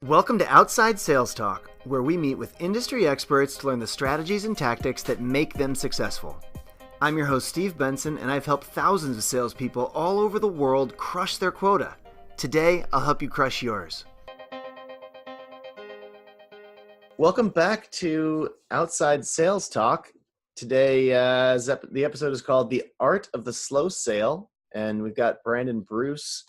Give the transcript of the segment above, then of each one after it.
Welcome to Outside Sales Talk, where we meet with industry experts to learn the strategies and tactics that make them successful. I'm your host, Steve Benson, and I've helped thousands of salespeople all over the world crush their quota. Today, I'll help you crush yours. Welcome back to Outside Sales Talk. Today, the episode is called The Art of the Slow Sale, and we've got Brandon Bruce,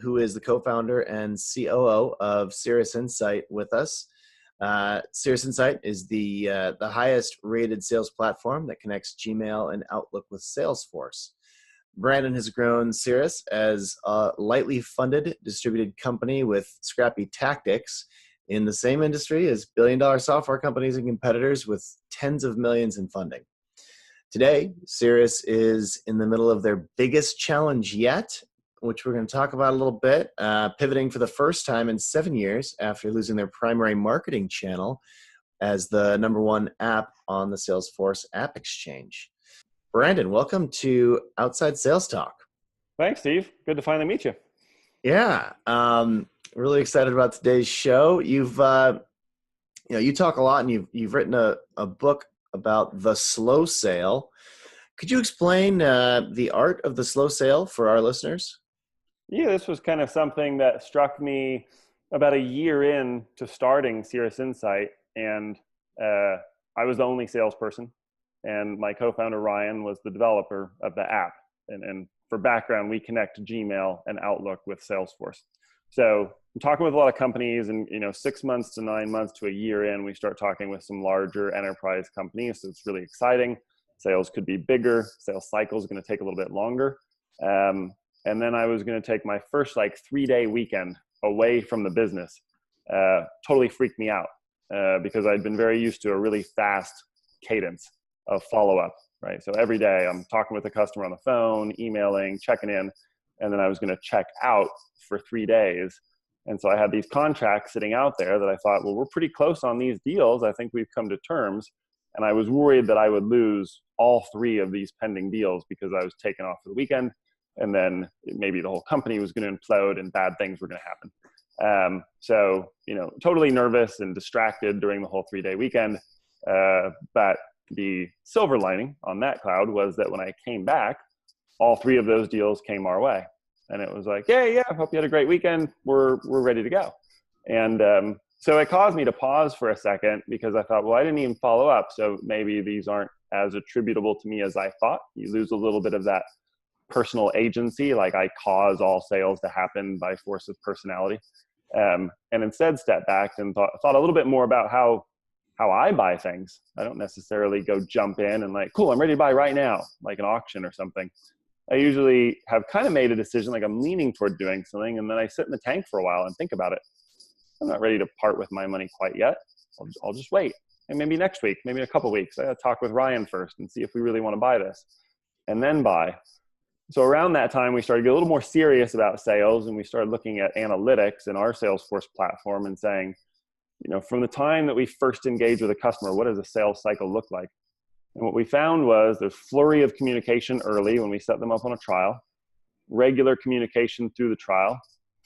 who is the co-founder and COO of Cirrus Insight with us. Cirrus Insight is the highest rated sales platform that connects Gmail and Outlook with Salesforce. Brandon has grown Cirrus as a lightly funded distributed company with scrappy tactics in the same industry as billion-dollar software companies and competitors with tens of millions in funding. Today, Cirrus is in the middle of their biggest challenge yet, which we're going to talk about a little bit, pivoting for the first time in 7 years after losing their primary marketing channel as the number one app on the Salesforce App Exchange. Brandon, welcome to Outside Sales Talk. Thanks, Steve. Good to finally meet you. Yeah, really excited about today's show. You talk a lot, and you've written a book about the slow sale. Could you explain the art of the slow sale for our listeners? Yeah, this was kind of something that struck me about a year in to starting Cirrus Insight, and I was the only salesperson, and my co-founder Ryan was the developer of the app. And for background, we connect Gmail and Outlook with Salesforce. So I'm talking with a lot of companies, and 6 months to 9 months to a year in, we start talking with some larger enterprise companies. So it's really exciting. Sales could be bigger. Sales cycle is going to take a little bit longer. And then I was going to take my first 3-day weekend away from the business. Totally freaked me out because I'd been very used to a really fast cadence of follow-up, right? So every day I'm talking with the customer on the phone, emailing, checking in, and then I was going to check out for 3 days. And so I had these contracts sitting out there that I thought, well, we're pretty close on these deals. I think we've come to terms. And I was worried that I would lose all 3 of these pending deals because I was taken off for the weekend. And then maybe the whole company was going to implode and bad things were going to happen. So, totally nervous and distracted during the whole 3-day weekend. But the silver lining on that cloud was that when I came back, all 3 of those deals came our way. And it was like, yeah, I hope you had a great weekend. We're ready to go. And so it caused me to pause for a second because I thought, well, I didn't even follow up. So maybe these aren't as attributable to me as I thought. You lose a little bit of that personal agency, like I cause all sales to happen by force of personality, and instead step back and thought a little bit more about how I buy things. I don't necessarily go jump in and cool, I'm ready to buy right now, like an auction or something. I usually have kind of made a decision, like I'm leaning toward doing something, and then I sit in the tank for a while and think about it. I'm not ready to part with my money quite yet. I'll just wait, and maybe next week, maybe in a couple weeks, I gotta talk with Ryan first and see if we really want to buy this, and then buy. So around that time, we started to get a little more serious about sales, and we started looking at analytics in our Salesforce platform and saying, from the time that we first engage with a customer, what does a sales cycle look like? And what we found was there's flurry of communication early when we set them up on a trial, regular communication through the trial,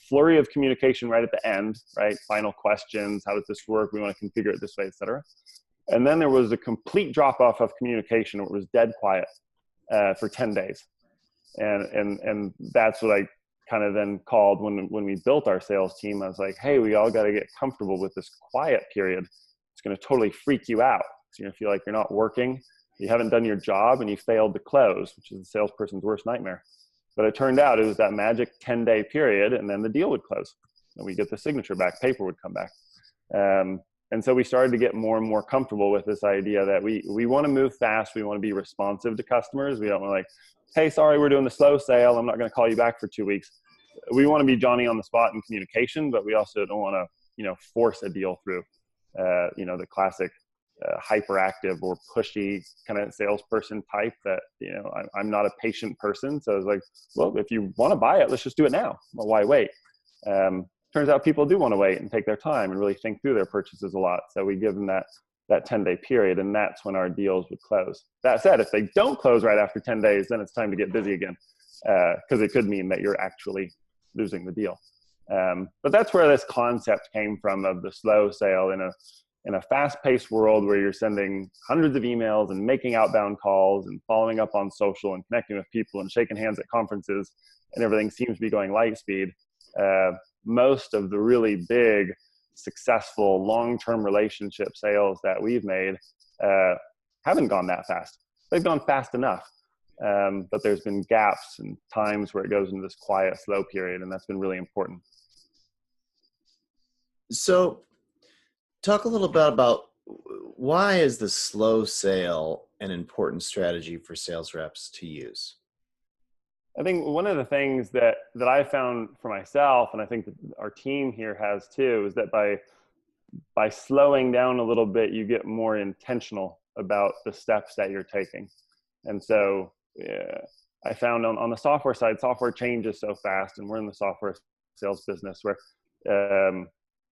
flurry of communication right at the end, right? Final questions, how does this work? We want to configure it this way, et cetera. And then there was a complete drop-off of communication where it was dead quiet for 10 days. And that's what I kind of then called when we built our sales team. I was like, hey, we all got to get comfortable with this quiet period. It's going to totally freak you out. So you're going to feel like you're not working, you haven't done your job, and you failed to close, which is the salesperson's worst nightmare. But it turned out it was that magic 10-day period, and then the deal would close. And we get the signature back, paper would come back. And so we started to get more and more comfortable with this idea that we want to move fast. We want to be responsive to customers. We don't want to hey, sorry, we're doing the slow sale. I'm not going to call you back for 2 weeks. We want to be Johnny on the spot in communication, but we also don't want to, force a deal through, the classic hyperactive or pushy kind of salesperson type that, I'm not a patient person. So I was like, well, if you want to buy it, let's just do it now. Well, why wait? Turns out people do want to wait and take their time and really think through their purchases a lot. So we give them that 10-day period, and that's when our deals would close. That said, if they don't close right after 10 days, then it's time to get busy again, because it could mean that you're actually losing the deal. But that's where this concept came from of the slow sale in a fast-paced world where you're sending hundreds of emails and making outbound calls and following up on social and connecting with people and shaking hands at conferences, and everything seems to be going light speed. Most of the really big, successful, long-term relationship sales that we've made haven't gone that fast. They've gone fast enough. But there's been gaps and times where it goes into this quiet, slow period, and that's been really important. So talk a little bit about why is the slow sale an important strategy for sales reps to use? I think one of the things that I found for myself, and I think that our team here has too, is that by slowing down a little bit, you get more intentional about the steps that you're taking. And so I found on the software side, software changes so fast, and we're in the software sales business where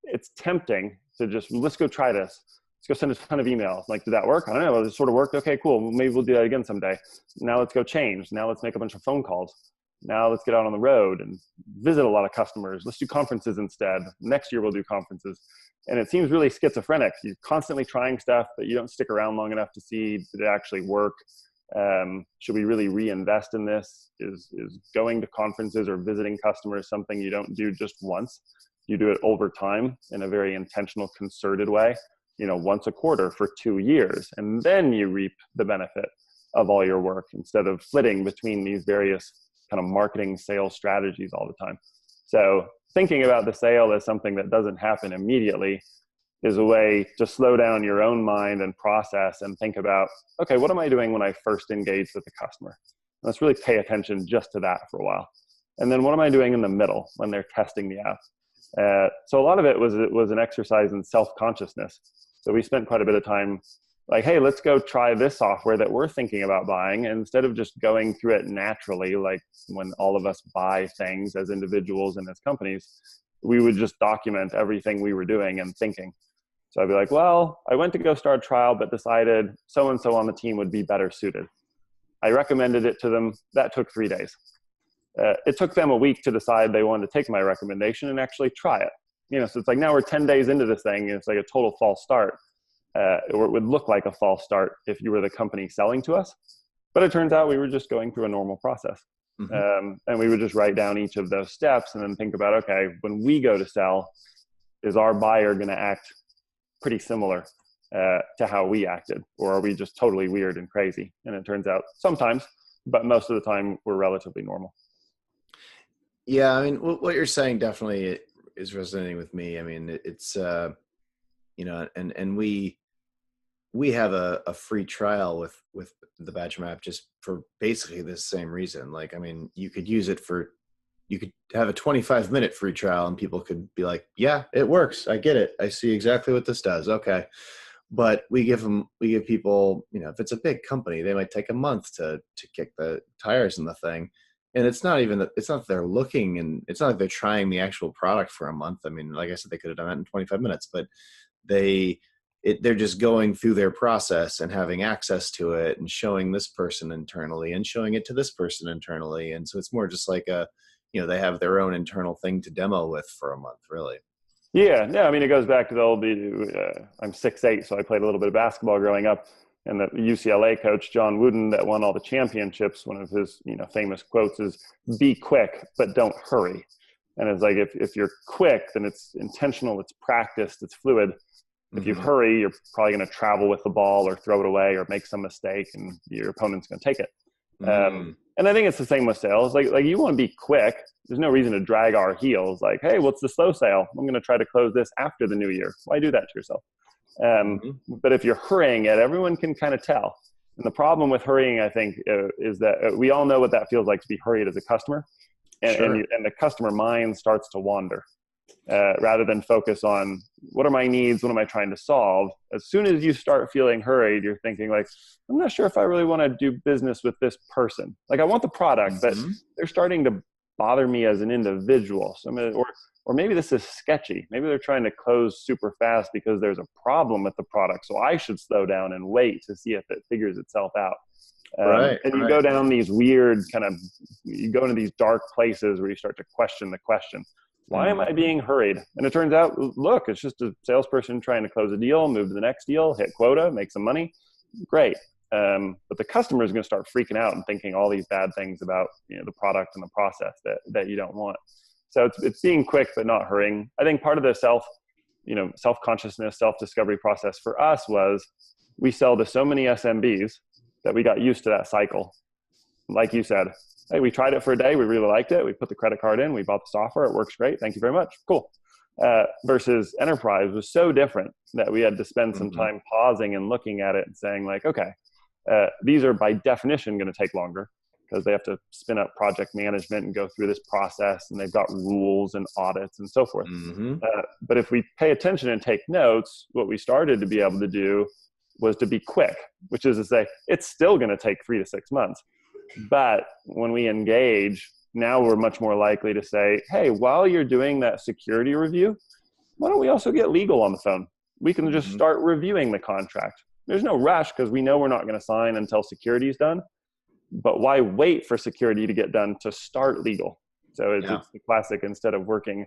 it's tempting to just, let's go try this. Let's go send a ton of emails. Like, did that work? I don't know. It sort of worked. Okay, cool. Well, maybe we'll do that again someday. Now let's go change. Now let's make a bunch of phone calls. Now let's get out on the road and visit a lot of customers. Let's do conferences instead. Next year we'll do conferences. And it seems really schizophrenic. You're constantly trying stuff, but you don't stick around long enough to see, did it actually work? Should we really reinvest in this? Is going to conferences or visiting customers something you don't do just once? You do it over time in a very intentional, concerted way, once a quarter for 2 years, and then you reap the benefit of all your work instead of flitting between these various kind of marketing sales strategies all the time. So thinking about the sale as something that doesn't happen immediately is a way to slow down your own mind and process and think about, okay, what am I doing when I first engage with the customer? Let's really pay attention just to that for a while. And then what am I doing in the middle when they're testing the app? So a lot of it was an exercise in self-consciousness. So we spent quite a bit of time like, hey, let's go try this software that we're thinking about buying. And instead of just going through it naturally, like when all of us buy things as individuals and as companies, we would just document everything we were doing and thinking. So I'd be like, well, I went to go start a trial, but decided so-and-so on the team would be better suited. I recommended it to them. That took 3 days. It took them a week to decide they wanted to take my recommendation and actually try it. So it's like now we're 10 days into this thing, and it's like a total false start. Or it would look like a false start if you were the company selling to us. But it turns out we were just going through a normal process. Mm-hmm. And we would just write down each of those steps and then think about, okay, when we go to sell, is our buyer going to act pretty similar to how we acted? Or are we just totally weird and crazy? And it turns out sometimes, but most of the time, we're relatively normal. Yeah, I mean, what you're saying definitely is resonating with me. I mean, it's, and we have a free trial with the Badger Map just for basically this same reason. Like, I mean, you could have a 25-minute free trial and people could be like, yeah, it works. I get it. I see exactly what this does. Okay. But we give people, if it's a big company, they might take a month to kick the tires in the thing. And it's not that they're looking, and it's not like they're trying the actual product for a month. I mean, like I said, they could have done that in 25 minutes, but they're just going through their process and having access to it and showing this person internally and showing it to this person internally. And so it's more just like they have their own internal thing to demo with for a month, really. Yeah. No, I mean, it goes back to the old, I'm 6'8", so I played a little bit of basketball growing up. And the UCLA coach, John Wooden, that won all the championships, one of his famous quotes is, be quick, but don't hurry. And it's like, if you're quick, then it's intentional, it's practiced, it's fluid. If you hurry, you're probably going to travel with the ball or throw it away or make some mistake, and your opponent's going to take it. And I think it's the same with sales. Like you want to be quick. There's no reason to drag our heels. Like, hey, what's the slow sale? I'm going to try to close this after the new year. Why do that to yourself? But if you're hurrying it, everyone can kind of tell. And the problem with hurrying, I think, is that we all know what that feels like to be hurried as a customer. And, sure. and the customer mind starts to wander rather than focus on what are my needs, what am I trying to solve. As soon as you start feeling hurried, you're thinking like, I'm not sure if I really want to do business with this person. Like, I want the product, but they're starting to bother me as an individual. So or maybe this is sketchy. Maybe they're trying to close super fast because there's a problem with the product. So I should slow down and wait to see if it figures itself out. And you go down these weird you go into these dark places where you start to question the question. Why am I being hurried? And it turns out, look, it's just a salesperson trying to close a deal, move to the next deal, hit quota, make some money. Great. But the customer is going to start freaking out and thinking all these bad things about, the product and the process that you don't want. So it's being quick, but not hurrying. I think part of the self-consciousness, self-discovery process for us was we sell to so many SMBs that we got used to that cycle. Like you said, hey, we tried it for a day. We really liked it. We put the credit card in. We bought the software. It works great. Thank you very much. Cool. Versus enterprise was so different that we had to spend some time pausing and looking at it and saying like, okay, these are by definition going to take longer because they have to spin up project management and go through this process, and they've got rules and audits and so forth. But if we pay attention and take notes, what we started to be able to do was to be quick, which is to say it's still going to take 3 to 6 months. But when we engage, now we're much more likely to say, hey, while you're doing that security review, why don't we also get legal on the phone? We can just start reviewing the contract. There's no rush because we know we're not going to sign until security is done. But why wait for security to get done to start legal? So it's the classic, instead of working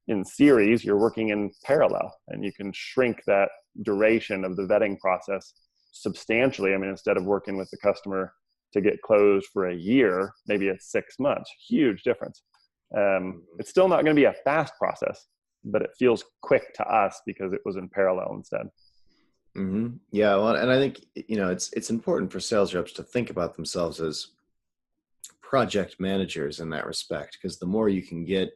in series, you're working in parallel, and you can shrink that duration of the vetting process substantially. I mean, instead of working with the customer to get closed for a year, maybe it's 6 months. Huge difference. It's still not going to be a fast process, but it feels quick to us because it was in parallel instead. Yeah, well, and I think it's important for sales reps to think about themselves as project managers in that respect, because the more you can get,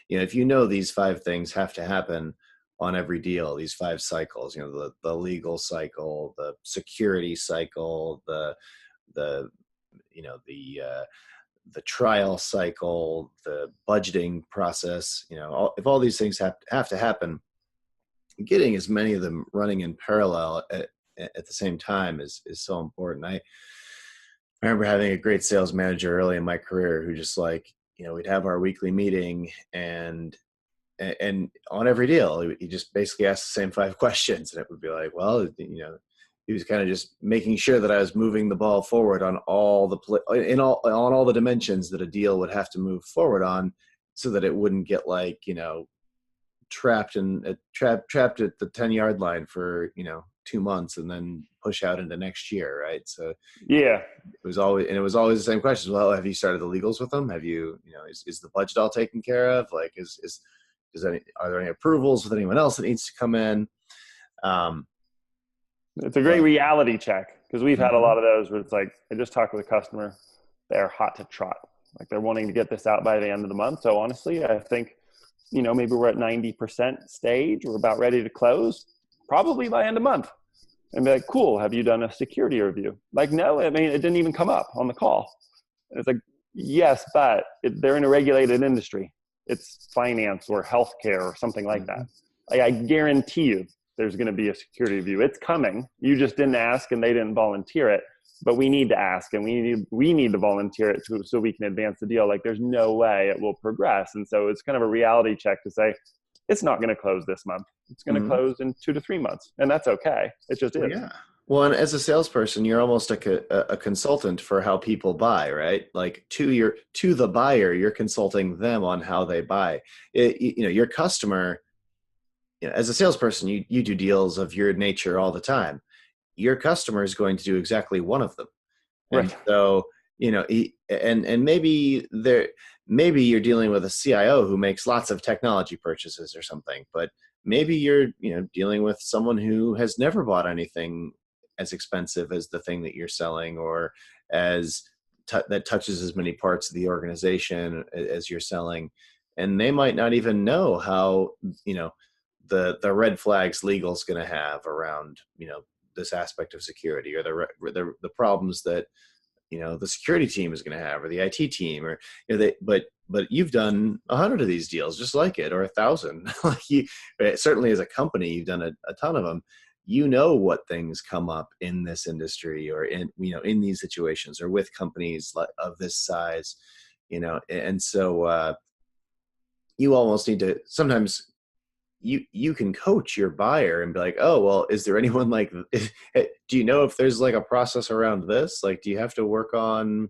if these 5 things have to happen on every deal, these 5 cycles, the legal cycle, the security cycle, the trial cycle, the budgeting process, if all these things have to happen, getting as many of them running in parallel at the same time is so important. I remember having a great sales manager early in my career who just we'd have our weekly meeting, and on every deal, he just basically asked the same 5 questions, and it would be like, well, he was kind of just making sure that I was moving the ball forward on all the dimensions that a deal would have to move forward on, so that it wouldn't get trapped at the 10-yard line for 2 months and then push out into next year, right? So it was always the same questions. Well, have you started the legals with them? Have you is the budget all taken care of? Like, are there any approvals with anyone else that needs to come in? It's a great reality check, because we've had a lot of those where it's like, I just talked with a customer, they're hot to trot, like they're wanting to get this out by the end of the month. So honestly, I think maybe we're at 90% stage, we're about ready to close, probably by end of month. And be like, cool, have you done a security review? Like, no, I mean, it didn't even come up on the call. And it's like, yes, but they're in a regulated industry. It's finance or healthcare or something like that. Like, I guarantee you there's going to be a security review. It's coming. You just didn't ask and they didn't volunteer it, but we need to ask, and we need to volunteer it so we can advance the deal. Like, there's no way it will progress. And so it's kind of a reality check to say, it's not going to close this month. It's going to close in 2 to 3 months. And that's okay. It just is. Yeah. Well, and as a salesperson, you're almost like a consultant for how people buy, right? Like to the buyer, you're consulting them on how they buy. Your customer, as a salesperson, you do deals of your nature all the time. Your customer is going to do exactly one of them. And Right. so, and maybe you're dealing with a CIO who makes lots of technology purchases or something, but maybe you're, dealing with someone who has never bought anything as expensive as the thing that you're selling, or that touches as many parts of the organization as you're selling. And they might not even know how, the red flags legal's going to have around, this aspect of security, or the problems that, the security team is going to have, or the IT team, or, but you've done 100 of these deals just like it, or 1,000. Like certainly as a company, you've done a ton of them. What things come up in this industry, or in these situations, or with companies of this size, and so you almost need to sometimes. You can coach your buyer and be like, oh, well, is there anyone do you know if there's like a process around this? Like, do you have to work on,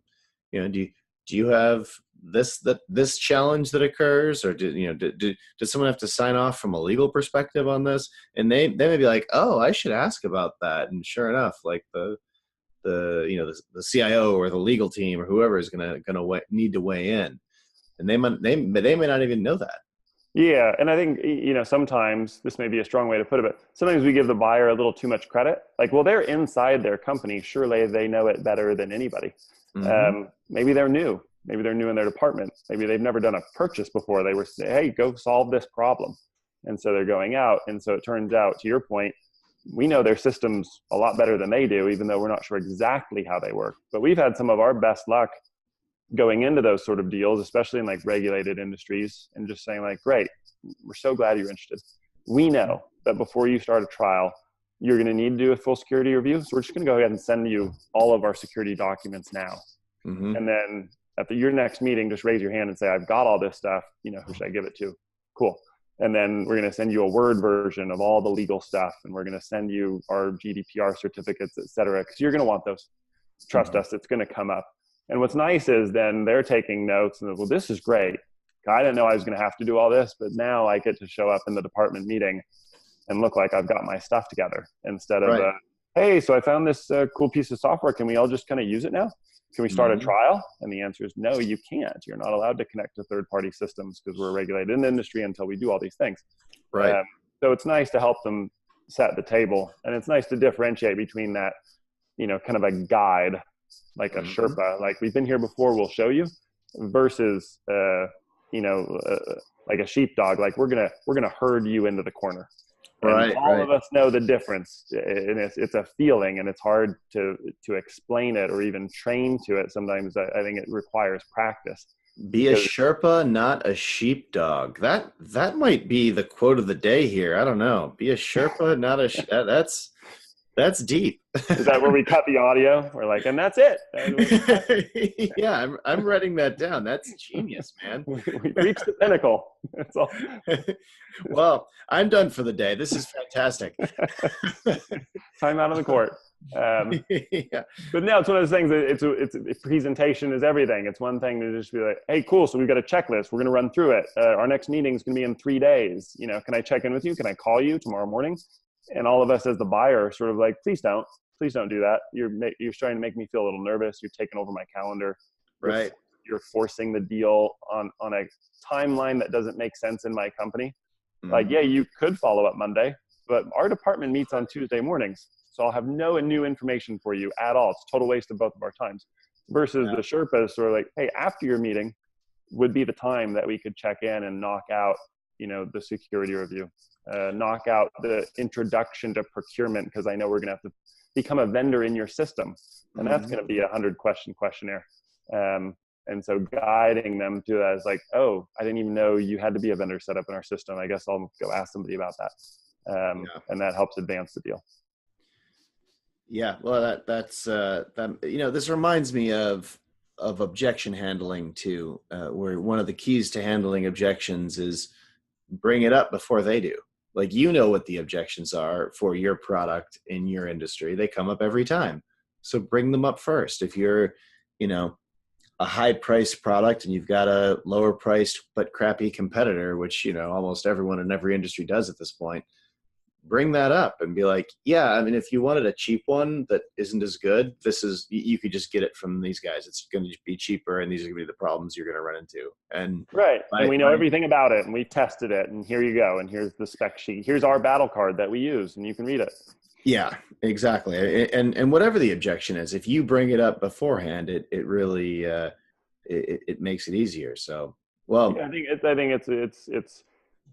do do you have this challenge that occurs, or does someone have to sign off from a legal perspective on this? And they may be like, oh, I should ask about that. And sure enough, like the CIO or the legal team or whoever is gonna need to weigh in, and they may not even know that. Yeah, and I think, sometimes, this may be a strong way to put it, but sometimes we give the buyer a little too much credit. Like, well, they're inside their company. Surely they know it better than anybody. Mm-hmm. Maybe they're new. Maybe they're new in their department. Maybe they've never done a purchase before. They were saying, hey, go solve this problem. And so they're going out. And so it turns out, to your point, we know their systems a lot better than they do, even though we're not sure exactly how they work. But we've had some of our best luck going into those sort of deals, especially in like regulated industries, and just saying like, great, we're so glad you're interested. We know that before you start a trial, you're going to need to do a full security review. So we're just going to go ahead and send you all of our security documents now. Mm-hmm. And then at your next meeting, just raise your hand and say, I've got all this stuff, who should I give it to? Cool. And then we're going to send you a Word version of all the legal stuff. And we're going to send you our GDPR certificates, et cetera, because you're going to want those. Trust us, it's going to come up. And what's nice is then they're taking notes and, well, this is great. I didn't know I was going to have to do all this, but now I get to show up in the department meeting and look like I've got my stuff together instead of, right. Hey, so I found this cool piece of software. Can we all just kind of use it now? Can we start a trial? And the answer is no, you can't. You're not allowed to connect to third-party systems because we're regulated in the industry until we do all these things. Right. So it's nice to help them set the table. And it's nice to differentiate between that, kind of a guide, like a Sherpa, like we've been here before, we'll show you, versus, like a sheepdog, like we're gonna herd you into the corner. And all of us know the difference, and it's a feeling, and it's hard to explain it or even train to it. Sometimes I think it requires practice. Be a Sherpa, not a sheepdog. That might be the quote of the day here. I don't know. Be a Sherpa, not a that's deep. Is that where we cut the audio? We're like, and that's it. Yeah, I'm writing that down. That's genius, man. We reached the pinnacle. That's all. Well, I'm done for the day. This is fantastic. Time out of the court. Yeah. But no, it's one of those things. It's presentation is everything. It's one thing to just be like, hey, cool. So we've got a checklist. We're going to run through it. Our next meeting is going to be in 3 days. Can I check in with you? Can I call you tomorrow morning? And all of us as the buyer are sort of like, please don't do that. You're trying to make me feel a little nervous. You're taking over my calendar. Right. You're forcing the deal on a timeline that doesn't make sense in my company. Like, yeah, you could follow up Monday, but our department meets on Tuesday mornings. So I'll have no new information for you at all. It's a total waste of both of our times. Versus the Sherpa is sort of like, hey, after your meeting would be the time that we could check in and knock out, the security review, knock out the introduction to procurement, because I know we're going to have to become a vendor in your system. And that's going to be a 100-question questionnaire. And so guiding them to that is like, oh, I didn't even know you had to be a vendor set up in our system. I guess I'll go ask somebody about that. And that helps advance the deal. Yeah, well, that's this reminds me of objection handling too, where one of the keys to handling objections is bring it up before they do. Like, what the objections are for your product in your industry. They come up every time. So bring them up first. If you're, a high priced product and you've got a lower priced but crappy competitor, which, almost everyone in every industry does at this point, bring that up and be like, yeah, I mean, if you wanted a cheap one that isn't as good, you could just get it from these guys. It's going to be cheaper, and these are going to be the problems you're going to run into. And and we know everything about it, and we've tested it, and here you go. And here's the spec sheet. Here's our battle card that we use, and you can read it. Yeah, exactly. And whatever the objection is, if you bring it up beforehand, it really, it makes it easier. So, well, yeah, I think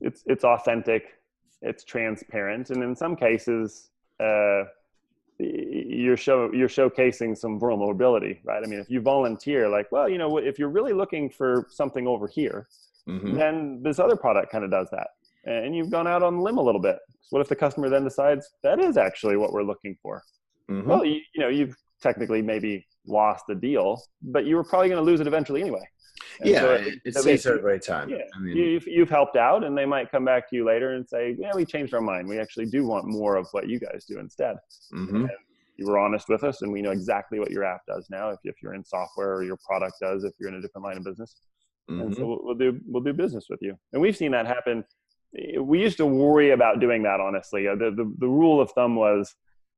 it's authentic. It's transparent, and in some cases, you're showcasing some vulnerability, right? I mean, if you volunteer, like, well, if you're really looking for something over here, then this other product kind of does that, and you've gone out on a limb a little bit. So what if the customer then decides that is actually what we're looking for? Well, you've technically maybe lost the deal, but you were probably going to lose it eventually anyway. And so it saves everybody time. Yeah, I mean, you've helped out, and they might come back to you later and say, yeah, we changed our mind. We actually do want more of what you guys do instead. And, you were honest with us, and we know exactly what your app does now. If you're in software, or your product does, if you're in a different line of business. And so we'll do business with you. And we've seen that happen. We used to worry about doing that, honestly. The rule of thumb was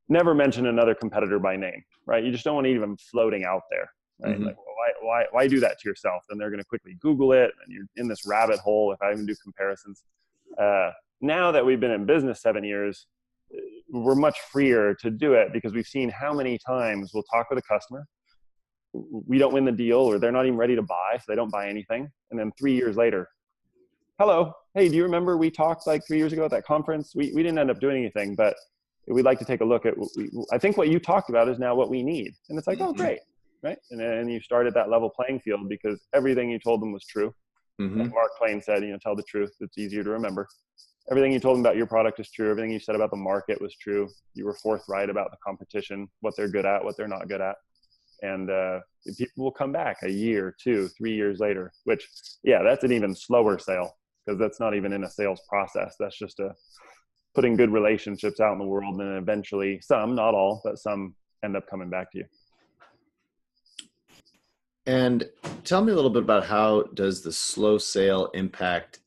never mention another competitor by name, right? You just don't want to even floating out there, right? Like, well, why do that to yourself? Then they're going to quickly Google it, and you're in this rabbit hole if I even do comparisons. Now that we've been in business 7 years, we're much freer to do it because we've seen how many times we'll talk with a customer, we don't win the deal, or they're not even ready to buy, so they don't buy anything. And then 3 years later, hello, hey, do you remember we talked like 3 years ago at that conference? We didn't end up doing anything, but we'd like to take a look at I think what you talked about is now what we need. And it's like, oh, great, right? And then you started that level playing field because everything you told them was true. Like Mark Twain said, tell the truth. It's easier to remember. Everything you told them about your product is true. Everything you said about the market was true. You were forthright about the competition, what they're good at, what they're not good at. And people will come back a year, 2, 3 years later, which, yeah, that's an even slower sale because that's not even in a sales process. That's just putting good relationships out in the world. And eventually some, not all, but some end up coming back to you. And tell me a little bit about how does the slow sale impact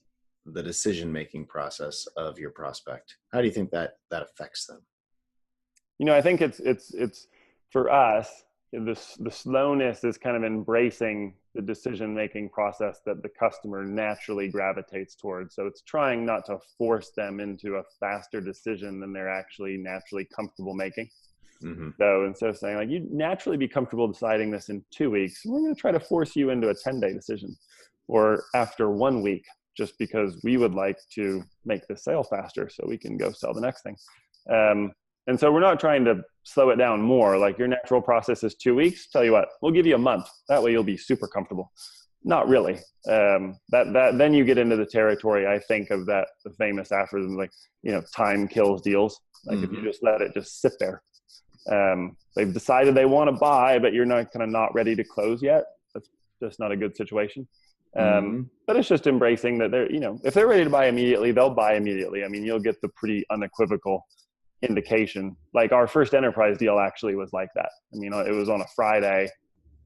the decision-making process of your prospect? How do you think that affects them? I think it's for us, the slowness is kind of embracing the decision-making process that the customer naturally gravitates towards. So it's trying not to force them into a faster decision than they're actually naturally comfortable making. So instead of saying like, you naturally be comfortable deciding this in 2 weeks, we're going to try to force you into a 10-day decision, or after 1 week, just because we would like to make the sale faster so we can go sell the next thing. And so we're not trying to slow it down more. Like, your natural process is 2 weeks. Tell you what, we'll give you a month. That way you'll be super comfortable. Not really. Then you get into the territory, I think, of the famous aphorism, like, time kills deals. Like, if you just let it just sit there, they've decided they want to buy, but you're not kind of not ready to close yet. That's just not a good situation. But it's just embracing that they're, if they're ready to buy immediately, they'll buy immediately. I mean, you'll get the pretty unequivocal indication. Like, our first enterprise deal actually was like that. I mean, it was on a Friday,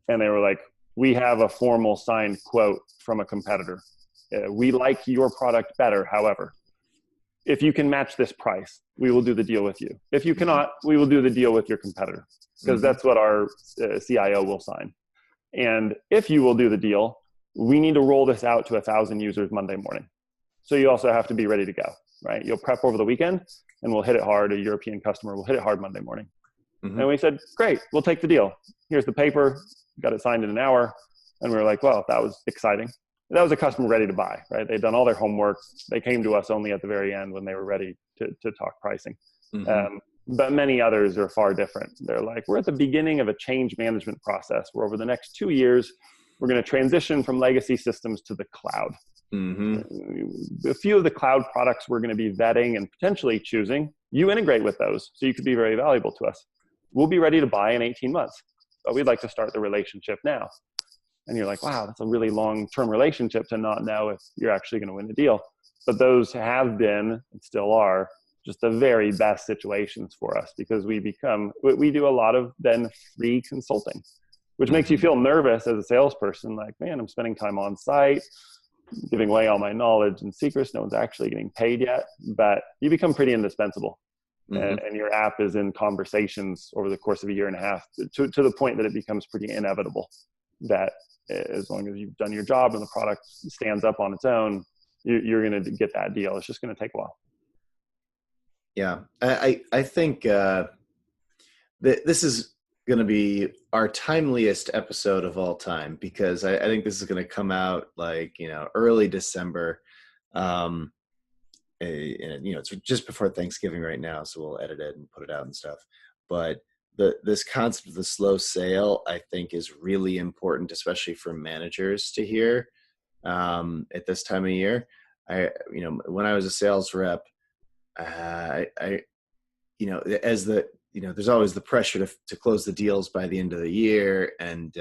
and they were like, we have a formal signed quote from a competitor. We like your product better. However, if you can match this price, we will do the deal with you. If you cannot, we will do the deal with your competitor, because that's what our CIO will sign. And if you will do the deal, we need to roll this out to 1,000 users Monday morning. So you also have to be ready to go, right? You'll prep over the weekend, and we'll hit it hard. A European customer will hit it hard Monday morning. And we said, great, we'll take the deal. Here's the paper, got it signed in an hour. And we were like, well, that was exciting. That was a customer ready to buy, right? They'd done all their homework. They came to us only at the very end when they were ready to talk pricing. But many others are far different. They're like, we're at the beginning of a change management process where over the next 2 years, we're going to transition from legacy systems to the cloud. A few of the cloud products we're going to be vetting and potentially choosing. You integrate with those, so you could be very valuable to us. We'll be ready to buy in 18 months, but we'd like to start the relationship now. And you're like, wow, that's a really long-term relationship to not know if you're actually going to win the deal. But those have been, and still are, just the very best situations for us, because we do a lot of then free consulting, which makes you feel nervous as a salesperson. Like, man, I'm spending time on site, giving away all my knowledge and secrets. No one's actually getting paid yet, but you become pretty indispensable. And your app is in conversations over the course of a year and a half to the point that it becomes pretty inevitable that as long as you've done your job and the product stands up on its own, you're going to get that deal. It's just going to take a while. Yeah. I think this is going to be our timeliest episode of all time, because I think this is going to come out like, early December. And, it's just before Thanksgiving right now, so we'll edit it and put it out and stuff. But this concept of the slow sale, I think, is really important, especially for managers to hear at this time of year. When I was a sales rep, there's always the pressure to close the deals by the end of the year, and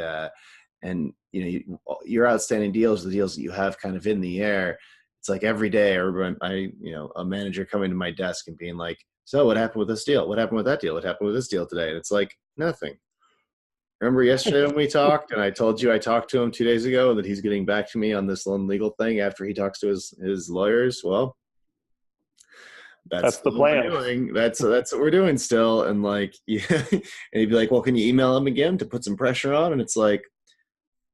your outstanding deals, the deals that you have kind of in the air. It's like every day, a manager coming to my desk and being like, so what happened with this deal? What happened with that deal? What happened with this deal today? And it's like, nothing. Remember yesterday when we talked and I told you I talked to him 2 days ago and that he's getting back to me on this loan legal thing after he talks to his lawyers? Well, that's That's the still what we're plan. doing. That's what we're doing still. And like, yeah. And he'd be like, well, can you email him again to put some pressure on? And it's like,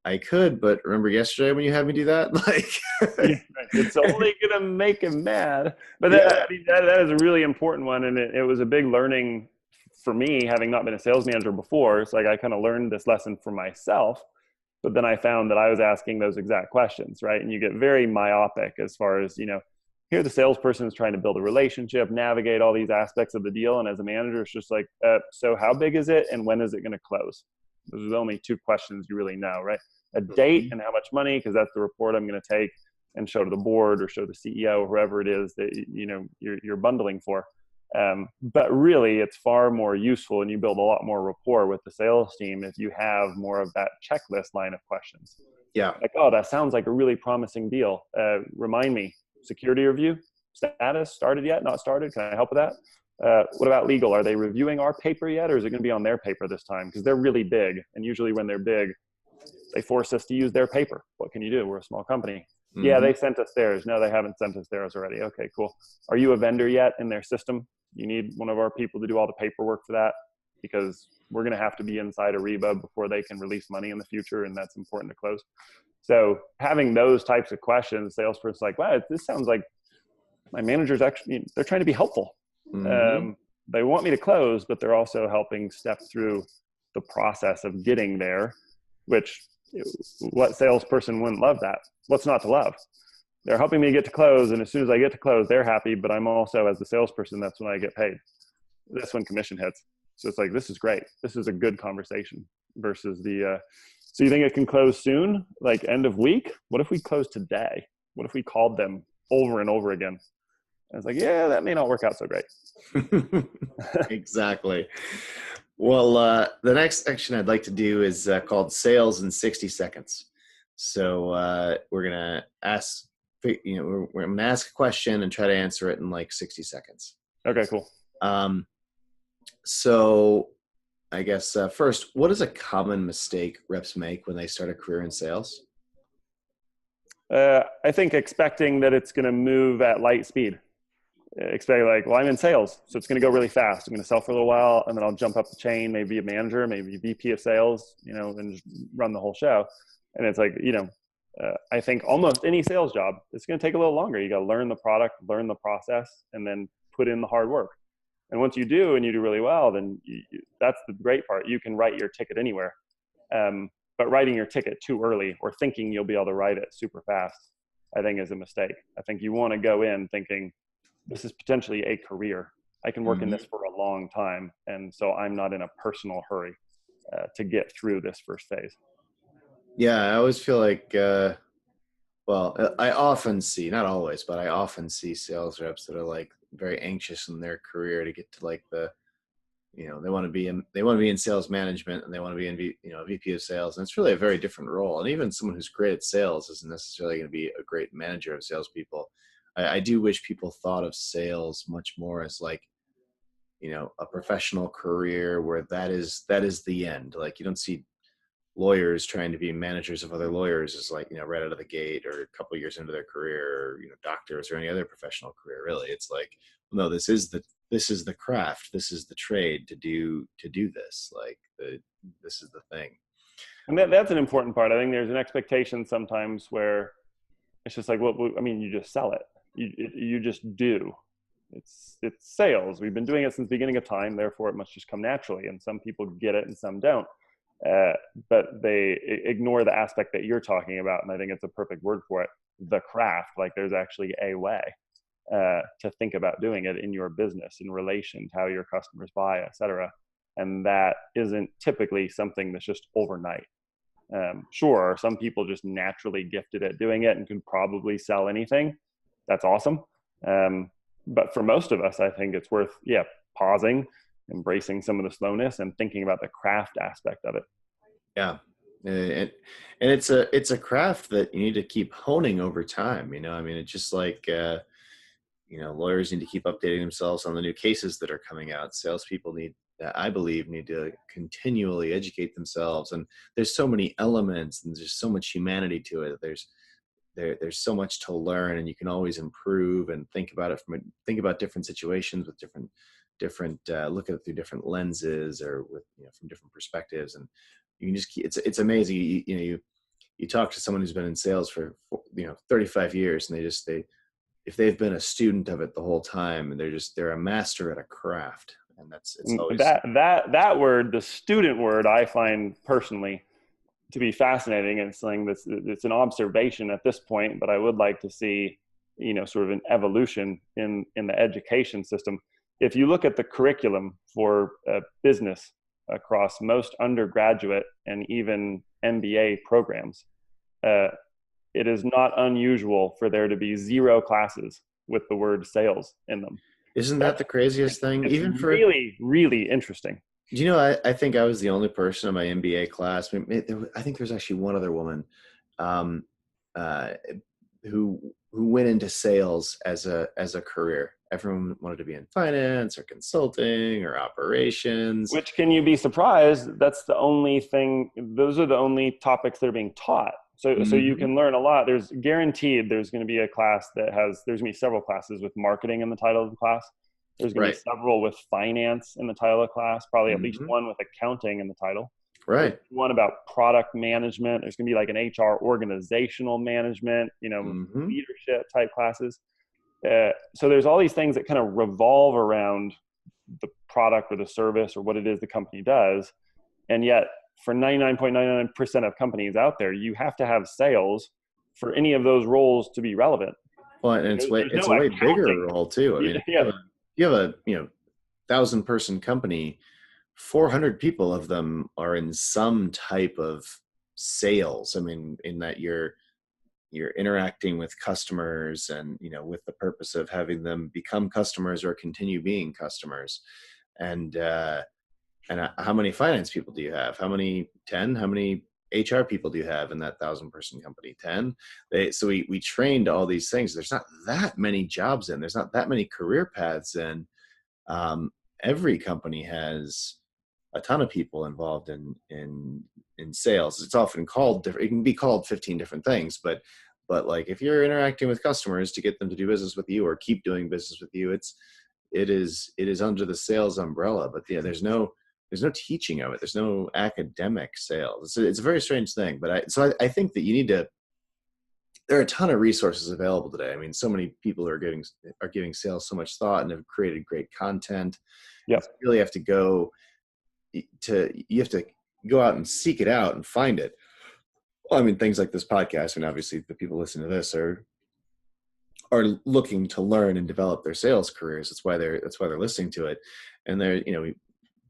I could, but remember yesterday when you had me do that? Like, Yeah, it's only going to make him mad. But yeah. that is a really important one. And it was a big learning for me, having not been a sales manager before. It's like I kind of learned this lesson for myself. But then I found that I was asking those exact questions, right? And you get very myopic as far as, here the salesperson is trying to build a relationship, navigate all these aspects of the deal. And as a manager, it's just like, so how big is it and when is it going to close? Those are the only two questions you really know, right? A date and how much money, because that's the report I'm going to take and show to the board or show the CEO or whoever it is that you're bundling for. But really, it's far more useful, and you build a lot more rapport with the sales team if you have more of that checklist line of questions. Yeah. Like, oh, that sounds like a really promising deal. Remind me, security review, status, started yet? Not started? Can I help with that? What about legal? Are they reviewing our paper yet, or is it going to be on their paper this time? Because they're really big, and usually when they're big, they force us to use their paper. What can you do? We're a small company. Mm-hmm. Yeah, they sent us theirs. No, they haven't sent us theirs already. Okay, cool. Are you a vendor yet in their system? You need one of our people to do all the paperwork for that, because we're going to have to be inside Ariba before they can release money in the future, and that's important to close. So having those types of questions, salesperson's like, wow, this sounds like my manager's actually, they're trying to be helpful. Mm-hmm. They want me to close, but they're also helping step through the process of getting there, which what salesperson wouldn't love that? What's not to love? They're helping me get to close, and as soon as I get to close, they're happy, but I'm also, as the salesperson, that's when I get paid. That's when commission hits. So it's like, this is great. This is a good conversation versus so you think it can close soon? Like end of week? What if we close today? What if we called them over and over again? And it's like, yeah, that may not work out so great. Exactly. Well, the next section I'd like to do is called Sales in 60 Seconds. So we're going to ask, we're going to ask a question and try to answer it in like 60 seconds. Okay, cool. So I guess first, what is a common mistake reps make when they start a career in sales? I think expecting that it's going to move at light speed. Expect like, well, I'm in sales, so it's going to go really fast. I'm going to sell for a little while, and then I'll jump up the chain, maybe a manager, maybe VP of sales, and just run the whole show. And it's like, I think almost any sales job, it's going to take a little longer. You got to learn the product, learn the process, and then put in the hard work. And once you do, and you do really well, then that's the great part. You can write your ticket anywhere. But writing your ticket too early or thinking you'll be able to write it super fast, I think is a mistake. I think you want to go in thinking, this is potentially a career. I can work in this for a long time. And so I'm not in a personal hurry to get through this first phase. Yeah, I always feel like, I often see, not always, but I often see sales reps that are like very anxious in their career to get to like they want to be in sales management, and they want to be in, VP of sales. And it's really a very different role. And even someone who's great at sales isn't necessarily going to be a great manager of salespeople. I do wish people thought of sales much more as like, a professional career where that is the end. Like you don't see lawyers trying to be managers of other lawyers is like, right out of the gate or a couple of years into their career, or, doctors or any other professional career. Really. It's like, no, this is the craft. This is the trade to do this. Like this is the thing. And that's an important part. I think there's an expectation sometimes where it's just like, you just sell it. You just do. It's sales. We've been doing it since the beginning of time. Therefore, it must just come naturally. And some people get it and some don't. But they ignore the aspect that you're talking about. And I think it's a perfect word for it. The craft. Like there's actually a way to think about doing it in your business in relation to how your customers buy, et cetera. And that isn't typically something that's just overnight. Sure, some people just naturally gifted at doing it and can probably sell anything. That's awesome. But for most of us, I think it's worth, pausing, embracing some of the slowness and thinking about the craft aspect of it. Yeah. And it's a craft that you need to keep honing over time. It's just like, lawyers need to keep updating themselves on the new cases that are coming out. Salespeople I believe, need to continually educate themselves. And there's so many elements, and there's so much humanity to it. There's so much to learn, and you can always improve and think about different situations with different look at it through different lenses, or with from different perspectives. And you can just it's amazing. You talk to someone who's been in sales for 35 years, and if they've been a student of it the whole time, and they're a master at a craft. And it's always that word, the student word, I find personally to be fascinating. And it's an observation at this point, but I would like to see, sort of an evolution in the education system. If you look at the curriculum for business across most undergraduate and even MBA programs, it is not unusual for there to be 0 classes with the word sales in them. Isn't that the craziest thing? It's even for really, really interesting. I think I was the only person in my MBA class. I think there's actually one other woman who went into sales as a career. Everyone wanted to be in finance or consulting or operations. Which, can you be surprised? That's the only thing. Those are the only topics that are being taught. So you can learn a lot. There's going to be a class there's going to be several classes with marketing in the title of the class. There's going to be several with finance in the title of the class, probably at least one with accounting in the title. Right. There's one about product management. There's going to be like an HR organizational management, leadership type classes. So there's all these things that kind of revolve around the product or the service or what it is the company does. And yet, for 99.99% of companies out there, you have to have sales for any of those roles to be relevant. Well, and it's a way bigger role too. I mean, you have a 1,000-person company, 400 people of them are in some type of sales. I mean, in that you're interacting with customers, and with the purpose of having them become customers or continue being customers. And how many finance people do you have? How many HR people do you have in that 1,000-person company? 10. So we trained all these things. There's not that many jobs in. There's not that many career paths in. Every company has a ton of people involved in sales. It's often called different. It can be called 15 different things, but like, if you're interacting with customers to get them to do business with you or keep doing business with you, it is under the sales umbrella. But there's no teaching of it. There's no academic sales. It's a very strange thing. But I think that there are a ton of resources available today. I mean, so many people are giving sales so much thought and have created great content. Yeah. You really have to go out and seek it out and find it. Well, I mean, things like this podcast, and obviously the people listening to this are looking to learn and develop their sales careers. That's why they're listening to it. And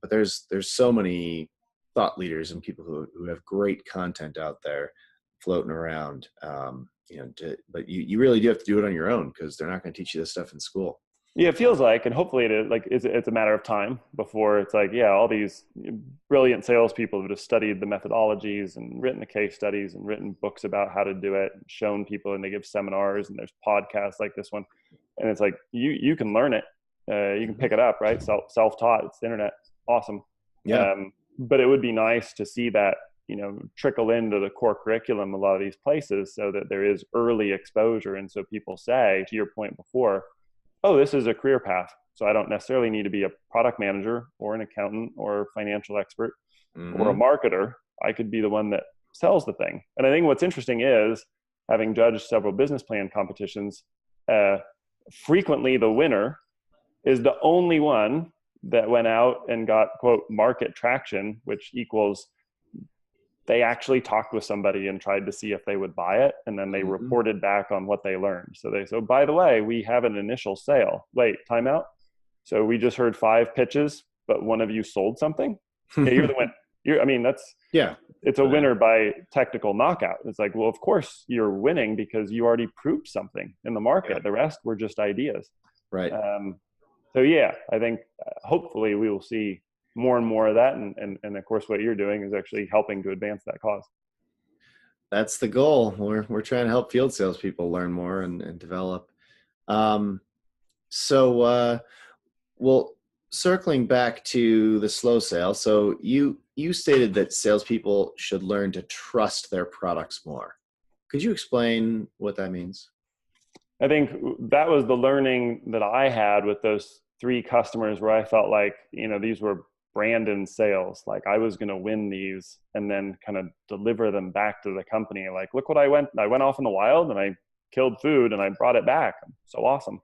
but there's so many thought leaders and people who have great content out there floating around. But you really do have to do it on your own, because they're not going to teach you this stuff in school. Yeah, it feels like, and hopefully it's a matter of time before it's like, all these brilliant salespeople have just studied the methodologies and written the case studies and written books about how to do it, and shown people, and they give seminars, and there's podcasts like this one. And it's like, you can learn it. You can pick it up, right? Self-taught, it's the internet. Awesome. Yeah. But it would be nice to see that, trickle into the core curriculum a lot of these places, so that there is early exposure. And so people say, to your point before, oh, this is a career path. So I don't necessarily need to be a product manager or an accountant or a financial expert or a marketer. I could be the one that sells the thing. And I think what's interesting is, having judged several business plan competitions, frequently the winner is the only one that went out and got, quote, market traction, which equals they actually talked with somebody and tried to see if they would buy it. And then they reported back on what they learned. So by the way, we have an initial sale. Wait, timeout. So we just heard 5 pitches, but one of you sold something. Yeah, you're the winner. It's a winner by technical knockout. It's like, well, of course you're winning because you already proved something in the market. The rest were just ideas. Right. So I think hopefully we will see more and more of that. And of course, what you're doing is actually helping to advance that cause. That's the goal. We're trying to help field salespeople learn more and develop. So, well, circling back to the slow sale. So you stated that salespeople should learn to trust their products more. Could you explain what that means? I think that was the learning that I had with those three customers where I felt like, these were Brandon sales. Like I was going to win these and then kind of deliver them back to the company. Like, look what I went off in the wild and I killed food and I brought it back. So awesome.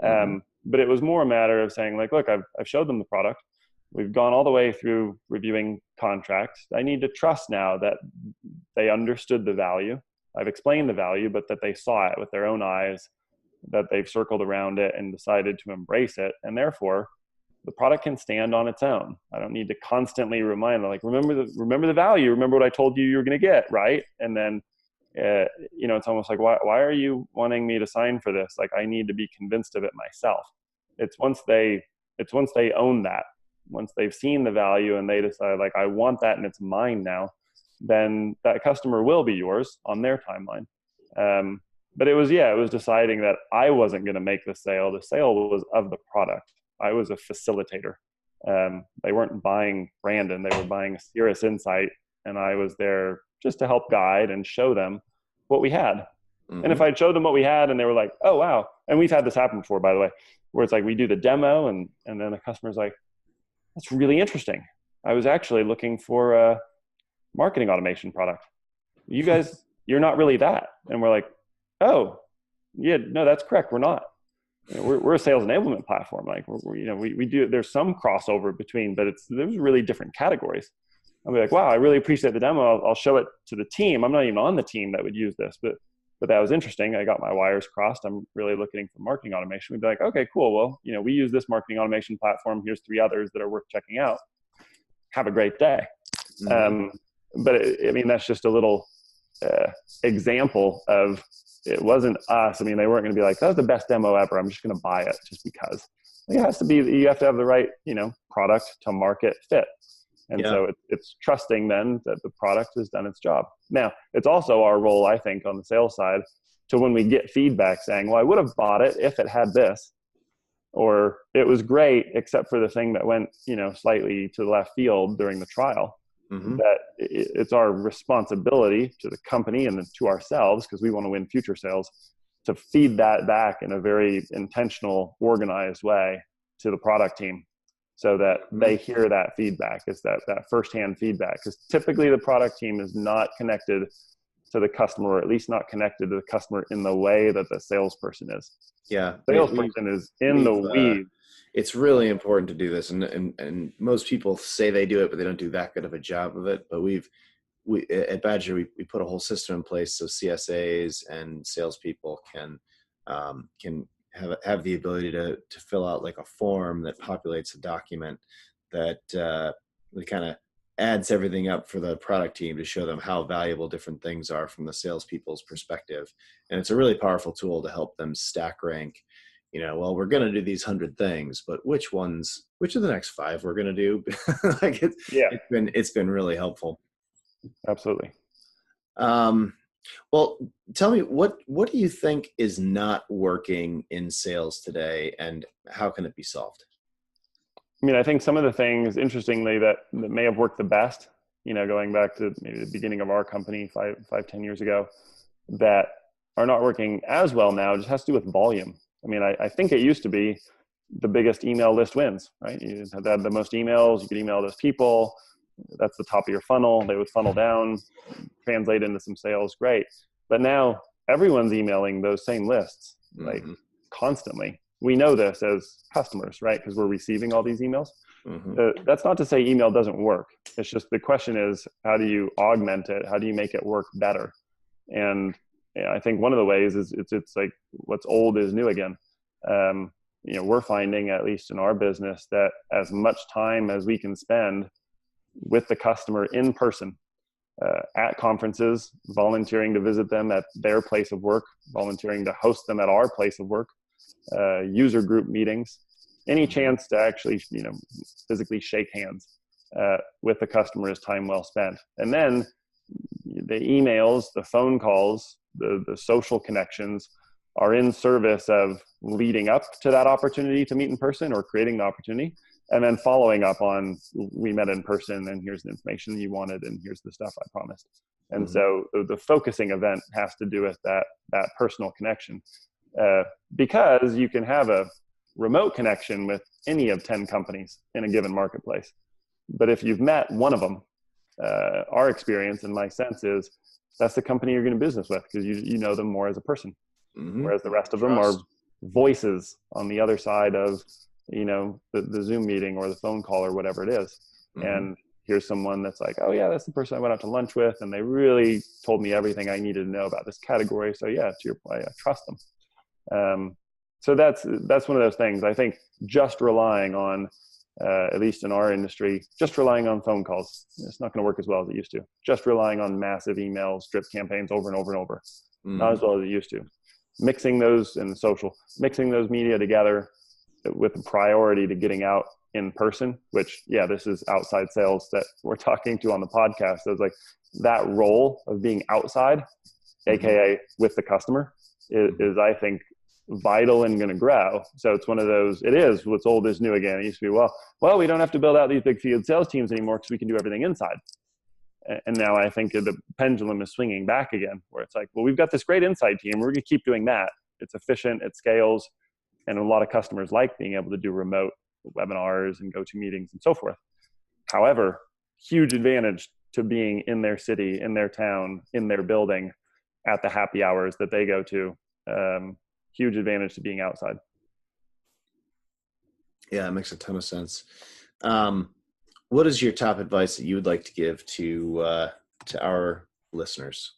Hmm. But it was more a matter of saying like, look, I've showed them the product. We've gone all the way through reviewing contracts. I need to trust now that they understood the value. I've explained the value, but that they saw it with their own eyes, that they've circled around it and decided to embrace it. And therefore, the product can stand on its own. I don't need to constantly remind them, like, remember the value, remember what I told you were going to get, right? And then, it's almost like, why are you wanting me to sign for this? Like, I need to be convinced of it myself. It's once they own that, once they've seen the value and they decide, like, I want that and it's mine now, then that customer will be yours on their timeline. But it was deciding that I wasn't going to make the sale. The sale was of the product. I was a facilitator. They weren't buying Brandon. They were buying a Cirrus Insight. And I was there just to help guide and show them what we had. Hmm. And if I'd showed them what we had and they were like, oh, wow. And we've had this happen before, by the way, where it's like we do the demo and then the customer's like, that's really interesting. I was actually looking for a marketing automation product. You guys, you're not really that. And we're like, oh, yeah, no, that's correct. We're not. We're a sales enablement platform. Like we do. There's some crossover between, but there's really different categories. I'll be like, wow, I really appreciate the demo. I'll show it to the team. I'm not even on the team that would use this, but that was interesting. I got my wires crossed. I'm really looking for marketing automation. We'd be like, okay, cool. Well, we use this marketing automation platform. Here's 3 others that are worth checking out. Have a great day. Hmm. But that's just a little example of, it wasn't us. They weren't going to be like, that was the best demo ever, I'm just going to buy it just because. It has to be, you have to have the right, product to market fit. And Yeah. so it's trusting then that the product has done its job. Now, it's also our role, I think, on the sales side to when we get feedback saying, well, I would have bought it if it had this, or it was great, except for the thing that went, slightly to the left field during the trial. Hmm. That it's our responsibility to the company and to ourselves, because we want to win future sales, to feed that back in a very intentional, organized way to the product team so that they hear that feedback. It's that firsthand feedback, because typically the product team is not connected to the customer, or at least not connected to the customer in the way that the salesperson is. Yeah. The salesperson is in the weeds. It's really important to do this, and most people say they do it, but they don't do that good of a job of it. But we at Badger we put a whole system in place so CSAs and salespeople can have the ability to fill out like a form that populates a document that kind of adds everything up for the product team to show them how valuable different things are from the salespeople's perspective. And it's a really powerful tool to help them stack rank. Well, we're going to do these 100 things, but which of the next 5 we're going to do? Like it's been really helpful. Absolutely. Well, tell me what do you think is not working in sales today, and how can it be solved? I think some of the things, interestingly, that may have worked the best, going back to maybe the beginning of our company 10 years ago, that are not working as well now, just has to do with volume. I think it used to be the biggest email list wins, right? You had the most emails, you could email those people. That's the top of your funnel. They would funnel down, translate into some sales. Great. But now everyone's emailing those same lists, like constantly. We know this as customers, right? Because we're receiving all these emails. That's not to say email doesn't work. It's just the question is, how do you augment it? How do you make it work better? And I think one of the ways is it's like what's old is new again. We're finding, at least in our business, that as much time as we can spend with the customer in person, at conferences, volunteering to visit them at their place of work, volunteering to host them at our place of work, user group meetings, any chance to actually, physically shake hands with the customer is time well spent. And then the emails, the phone calls, the social connections, are in service of leading up to that opportunity to meet in person or creating the opportunity, and then following up on, we met in person and here's the information you wanted and here's the stuff I promised. And so the focusing event has to do with that personal connection, because you can have a remote connection with any of 10 companies in a given marketplace. But if you've met one of them, our experience and my sense is that's the company you're going to business with, because you know them more as a person. Whereas the rest of them are voices on the other side of, the Zoom meeting or the phone call or whatever it is. And here's someone that's like, oh yeah, that's the person I went out to lunch with, and they really told me everything I needed to know about this category. So yeah, to your point, I trust them. So that's one of those things. I think just relying on, at least in our industry, just relying on phone calls, it's not going to work as well as it used to. Just relying on massive emails, drip campaigns over and over and over, not as well as it used to. Mixing those in social, mixing those media together with a priority to getting out in person, which, yeah, this is outside sales that we're talking to on the podcast. So it's like that role of being outside, AKA with the customer, is I think vital and going to grow. So it's one of those, it is what's old is new again. It used to be, well, we don't have to build out these big field sales teams anymore because we can do everything inside. And now I think the pendulum is swinging back again, where it's like, well, we've got this great inside team. We're going to keep doing that. It's efficient, it scales. And a lot of customers like being able to do remote webinars and go-to meetings and so forth. However, huge advantage to being in their city, in their town, in their building at the happy hours that they go to. Huge advantage to being outside. Yeah, it makes a ton of sense. What is your top advice that you would like to give to our listeners?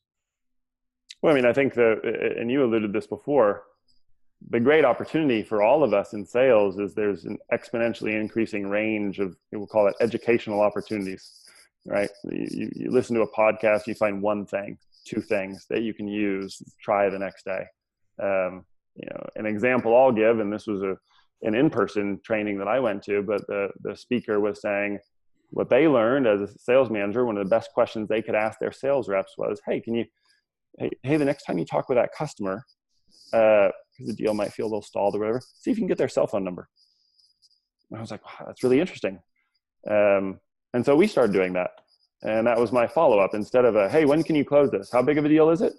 Well, I mean, I think and you alluded to this before, the great opportunity for all of us in sales is there's an exponentially increasing range of, we'll call it educational opportunities, right? You listen to a podcast, you find one thing, two things that you can use, try the next day. An example I'll give, and this was an in-person training that I went to, but the speaker was saying what they learned as a sales manager, one of the best questions they could ask their sales reps was, hey, the next time you talk with that customer, because the deal might feel a little stalled or whatever, see if you can get their cell phone number. And I was like, wow, that's really interesting. And so we started doing that. And that was my follow-up. Instead of hey, when can you close this? How big of a deal is it?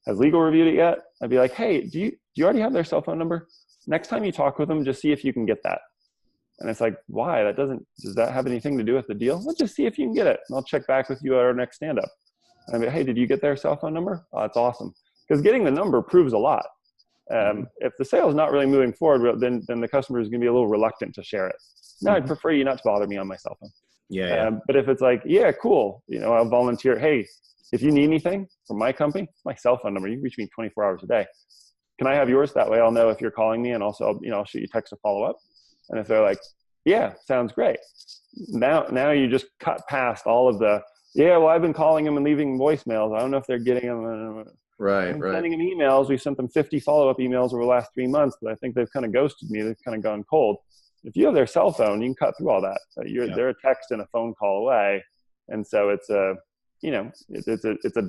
Has legal reviewed it yet? I'd be like, hey, do you already have their cell phone number? Next time you talk with them, just see if you can get that. And it's like, why? Does that have anything to do with the deal? Let's just see if you can get it. And I'll check back with you at our next stand-up. And I'd be, hey, did you get their cell phone number? Oh, that's awesome. Because getting the number proves a lot. If the sale is not really moving forward, then the customer is going to be a little reluctant to share it. No, I'd prefer you not to bother me on my cell phone. Yeah. But if it's like, yeah, cool, I'll volunteer. Hey, if you need anything from my company, my cell phone number, you can reach me 24 hours a day. Can I have yours? That way I'll know if you're calling me, and also, I'll shoot you text to follow up. And if they're like, yeah, sounds great. Now you just cut past all of the, yeah, well, I've been calling them and leaving voicemails. I don't know if they're getting them. Right. Sending them emails. We sent them 50 follow-up emails over the last 3 months, but I think they've kind of ghosted me. They've kind of gone cold. If you have their cell phone, you can cut through all that. They're a text and a phone call away. And so it's a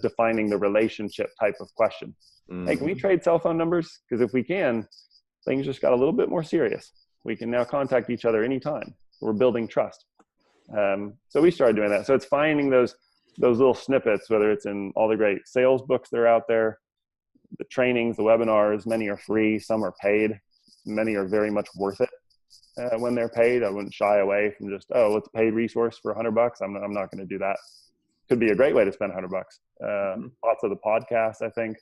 defining the relationship type of question. Hey, can we trade cell phone numbers? Because if we can, things just got a little bit more serious. We can now contact each other anytime. We're building trust. So we started doing that. So it's finding those little snippets, whether it's in all the great sales books that are out there, the trainings, the webinars. Many are free, some are paid. Many are very much worth it when they're paid. I wouldn't shy away from just, it's a paid resource for $100. I'm not going to do that. Could be a great way to spend $100. Lots of the podcasts, I think.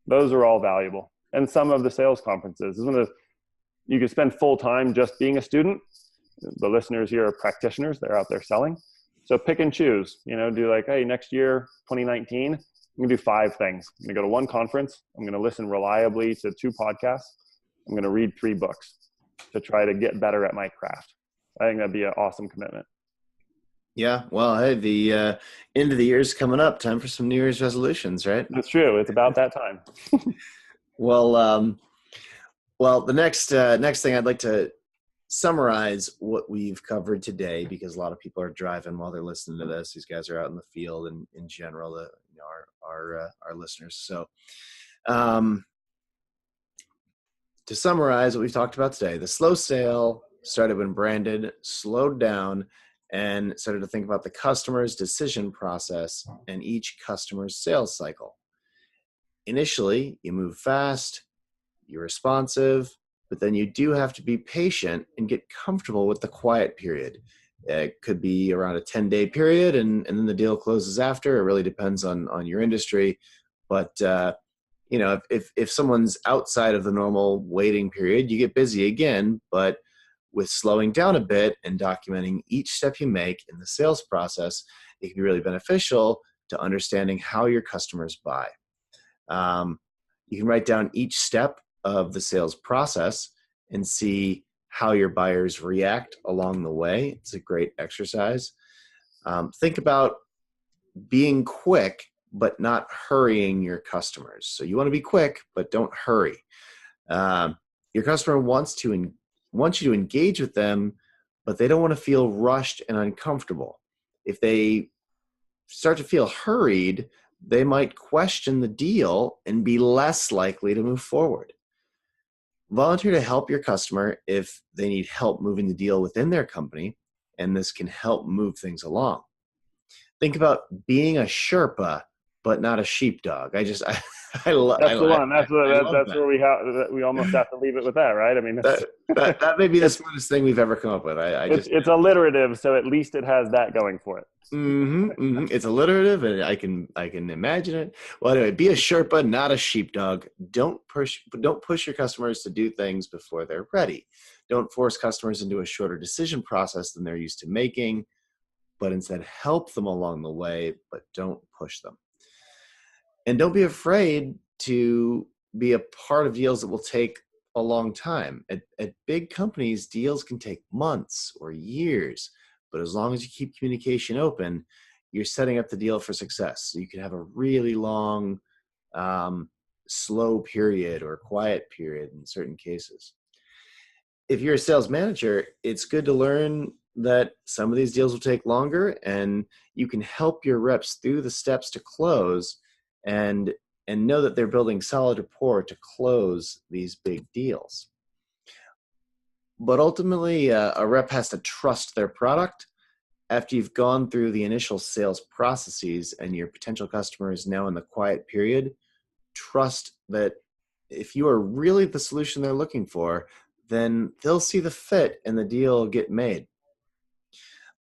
Those are all valuable. And some of the sales conferences is one of you can spend full time just being a student. The listeners here are practitioners. They're out there selling. So pick and choose, do like, hey, next year, 2019, I'm going to do 5 things. I'm going to go to 1 conference. I'm going to listen reliably to 2 podcasts. I'm going to read 3 books to try to get better at my craft. I think that'd be an awesome commitment. Yeah. Well, hey, the end of the year is coming up. Time for some New Year's resolutions, right? That's true. It's about that time. Well, the next thing I'd like to summarize what we've covered today, because a lot of people are driving while they're listening to this. These guys are out in the field, and in general, our listeners. So, To summarize what we've talked about today, the slow sale started when Brandon slowed down and started to think about the customer's decision process and each customer's sales cycle. Initially, you move fast, you're responsive, but then you do have to be patient and get comfortable with the quiet period. It could be around a 10-day period, and then the deal closes after. It really depends on your industry. But if someone's outside of the normal waiting period, you get busy again. But with slowing down a bit and documenting each step you make in the sales process, it can be really beneficial to understanding how your customers buy. You can write down each step of the sales process and see how your buyers react along the way. It's a great exercise. Think about being quick, but not hurrying your customers. So you want to be quick, but don't hurry. Your customer wants you to engage with them, but they don't want to feel rushed and uncomfortable. If they start to feel hurried, they might question the deal and be less likely to move forward. Volunteer to help your customer if they need help moving the deal within their company, and this can help move things along. Think about being a Sherpa, but not a sheepdog. That's the one. That's where we almost have to leave it with that, right? I mean, that may be the smartest thing we've ever come up with. It's alliterative, so at least it has that going for it. It's alliterative, and I can imagine it. Well, anyway, be a Sherpa, not a sheepdog. Don't push your customers to do things before they're ready. Don't force customers into a shorter decision process than they're used to making, but instead help them along the way, but don't push them. And don't be afraid to be a part of deals that will take a long time. At big companies, deals can take months or years, but as long as you keep communication open, you're setting up the deal for success. So you can have a really long, slow period or quiet period in certain cases. If you're a sales manager, it's good to learn that some of these deals will take longer, and you can help your reps through the steps to close and know that they're building solid rapport to close these big deals. But ultimately, a rep has to trust their product. After you've gone through the initial sales processes and your potential customer is now in the quiet period, trust that if you are really the solution they're looking for, then they'll see the fit and the deal get made.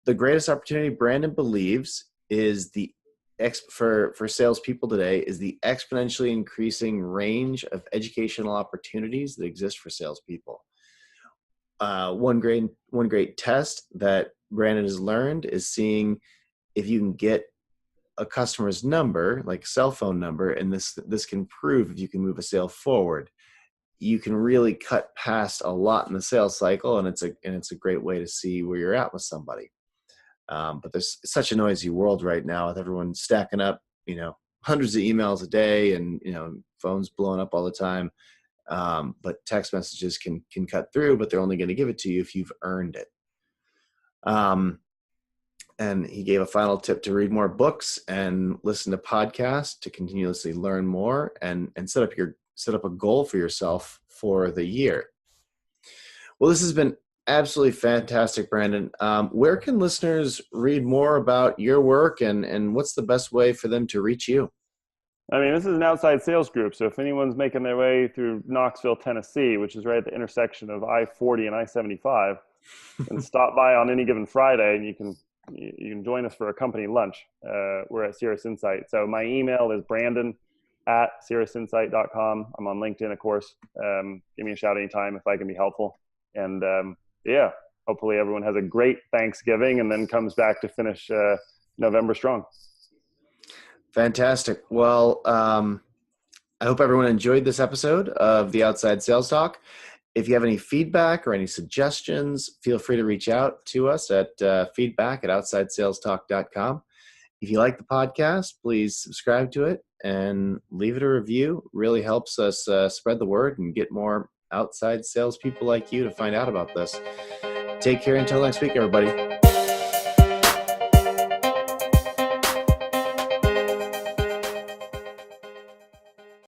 The greatest opportunity Brandon believes is for salespeople today is the exponentially increasing range of educational opportunities that exist for salespeople. One great test that Brandon has learned is seeing if you can get a customer's number, like cell phone number, and this can prove if you can move a sale forward. You can really cut past a lot in the sales cycle, and it's a great way to see where you're at with somebody. But there's such a noisy world right now with everyone stacking up, hundreds of emails a day, and phones blowing up all the time. But text messages can cut through, but they're only going to give it to you if you've earned it. And he gave a final tip to read more books and listen to podcasts to continuously learn more and set up a goal for yourself for the year. Well, this has been absolutely fantastic, Brandon. Where can listeners read more about your work, and what's the best way for them to reach you? I mean, this is an outside sales group, so if anyone's making their way through Knoxville, Tennessee, which is right at the intersection of I-40 and I-75, then stop by on any given Friday, and you can join us for a company lunch. We're at Cirrus Insight. So my email is brandon@cirrusinsight.com. I'm on LinkedIn, of course. Give me a shout anytime if I can be helpful. And hopefully everyone has a great Thanksgiving and then comes back to finish November strong. Fantastic. Well, I hope everyone enjoyed this episode of the Outside Sales Talk. If you have any feedback or any suggestions, feel free to reach out to us at feedback@outsidesalestalk.com. If you like the podcast, please subscribe to it and leave it a review. It really helps us spread the word and get more outside salespeople like you to find out about this. Take care until next week, everybody.